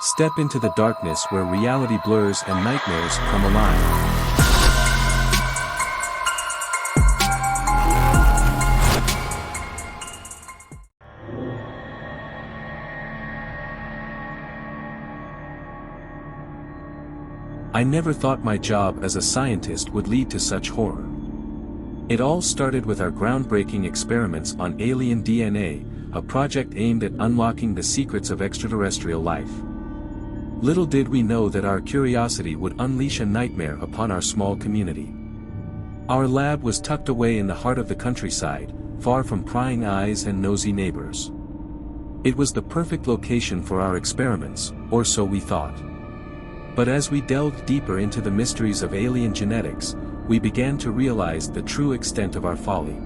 Step into the darkness where reality blurs and nightmares come alive. I never thought my job as a scientist would lead to such horror. It all started with our groundbreaking experiments on alien DNA, a project aimed at unlocking the secrets of extraterrestrial life. Little did we know that our curiosity would unleash a nightmare upon our small community. Our lab was tucked away in the heart of the countryside, far from prying eyes and nosy neighbors. It was the perfect location for our experiments, or so we thought. But as we delved deeper into the mysteries of alien genetics, we began to realize the true extent of our folly.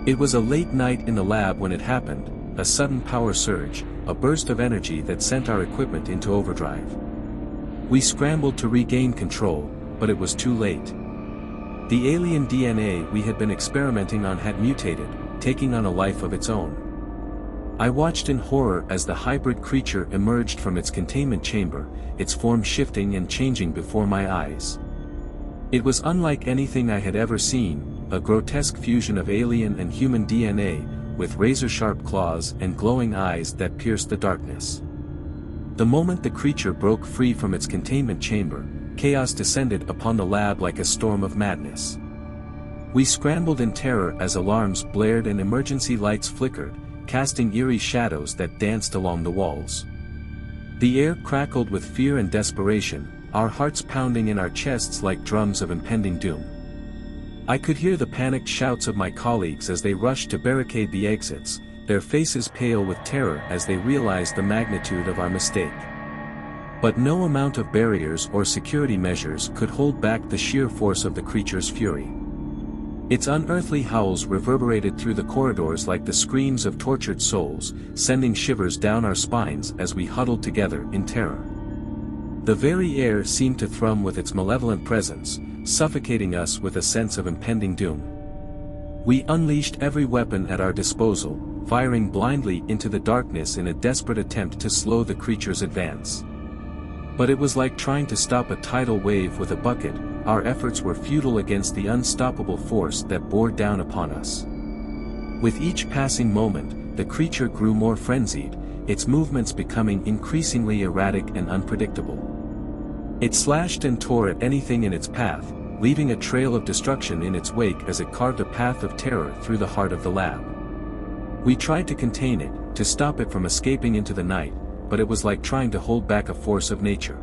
It was a late night in the lab when it happened, a sudden power surge, a burst of energy that sent our equipment into overdrive. We scrambled to regain control, but it was too late. The alien DNA we had been experimenting on had mutated, taking on a life of its own. I watched in horror as the hybrid creature emerged from its containment chamber, its form shifting and changing before my eyes. It was unlike anything I had ever seen, a grotesque fusion of alien and human DNA, with razor-sharp claws and glowing eyes that pierced the darkness. The moment the creature broke free from its containment chamber, chaos descended upon the lab like a storm of madness. We scrambled in terror as alarms blared and emergency lights flickered, casting eerie shadows that danced along the walls. The air crackled with fear and desperation, our hearts pounding in our chests like drums of impending doom. I could hear the panicked shouts of my colleagues as they rushed to barricade the exits, their faces pale with terror as they realized the magnitude of our mistake. But no amount of barriers or security measures could hold back the sheer force of the creature's fury. Its unearthly howls reverberated through the corridors like the screams of tortured souls, sending shivers down our spines as we huddled together in terror. The very air seemed to thrum with its malevolent presence, suffocating us with a sense of impending doom. We unleashed every weapon at our disposal, firing blindly into the darkness in a desperate attempt to slow the creature's advance. But it was like trying to stop a tidal wave with a bucket, our efforts were futile against the unstoppable force that bore down upon us. With each passing moment, the creature grew more frenzied, its movements becoming increasingly erratic and unpredictable. It slashed and tore at anything in its path, leaving a trail of destruction in its wake as it carved a path of terror through the heart of the lab. We tried to contain it, to stop it from escaping into the night, but it was like trying to hold back a force of nature.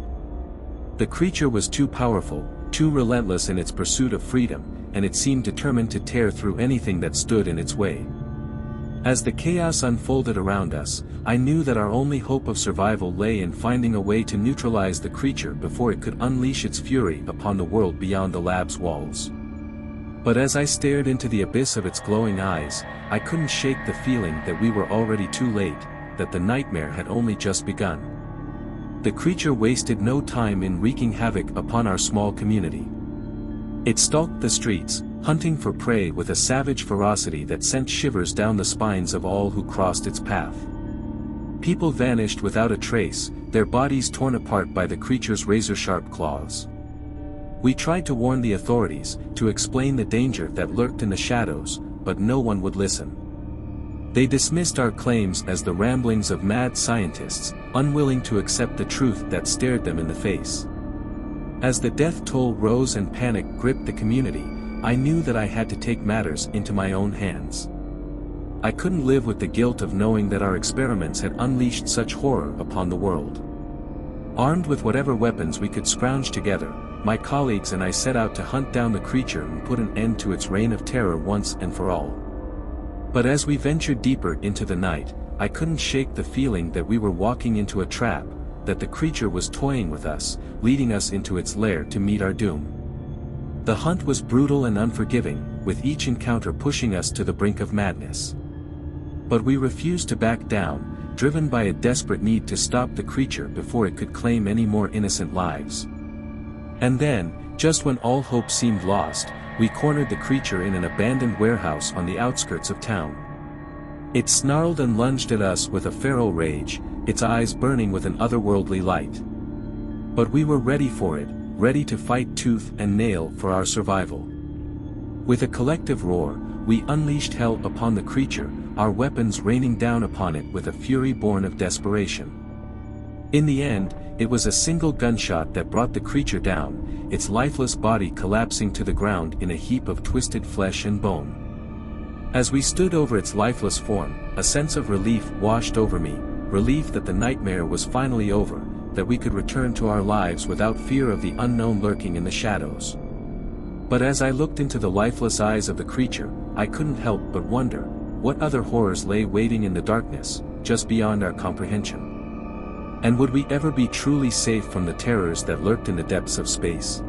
The creature was too powerful, too relentless in its pursuit of freedom, and it seemed determined to tear through anything that stood in its way. As the chaos unfolded around us, I knew that our only hope of survival lay in finding a way to neutralize the creature before it could unleash its fury upon the world beyond the lab's walls. But as I stared into the abyss of its glowing eyes, I couldn't shake the feeling that we were already too late, that the nightmare had only just begun. The creature wasted no time in wreaking havoc upon our small community. It stalked the streets, hunting for prey with a savage ferocity that sent shivers down the spines of all who crossed its path. People vanished without a trace, their bodies torn apart by the creature's razor-sharp claws. We tried to warn the authorities, to explain the danger that lurked in the shadows, but no one would listen. They dismissed our claims as the ramblings of mad scientists, unwilling to accept the truth that stared them in the face. As the death toll rose and panic gripped the community, I knew that I had to take matters into my own hands. I couldn't live with the guilt of knowing that our experiments had unleashed such horror upon the world. Armed with whatever weapons we could scrounge together, my colleagues and I set out to hunt down the creature and put an end to its reign of terror once and for all. But as we ventured deeper into the night, I couldn't shake the feeling that we were walking into a trap, that the creature was toying with us, leading us into its lair to meet our doom. The hunt was brutal and unforgiving, with each encounter pushing us to the brink of madness. But we refused to back down, driven by a desperate need to stop the creature before it could claim any more innocent lives. And then, just when all hope seemed lost, we cornered the creature in an abandoned warehouse on the outskirts of town. It snarled and lunged at us with a feral rage, its eyes burning with an otherworldly light. But we were ready for it, ready to fight tooth and nail for our survival. With a collective roar, we unleashed hell upon the creature, our weapons raining down upon it with a fury born of desperation. In the end, it was a single gunshot that brought the creature down, its lifeless body collapsing to the ground in a heap of twisted flesh and bone. As we stood over its lifeless form, a sense of relief washed over me, relief that the nightmare was finally over, that we could return to our lives without fear of the unknown lurking in the shadows. But as I looked into the lifeless eyes of the creature, I couldn't help but wonder, what other horrors lay waiting in the darkness, just beyond our comprehension? And would we ever be truly safe from the terrors that lurked in the depths of space?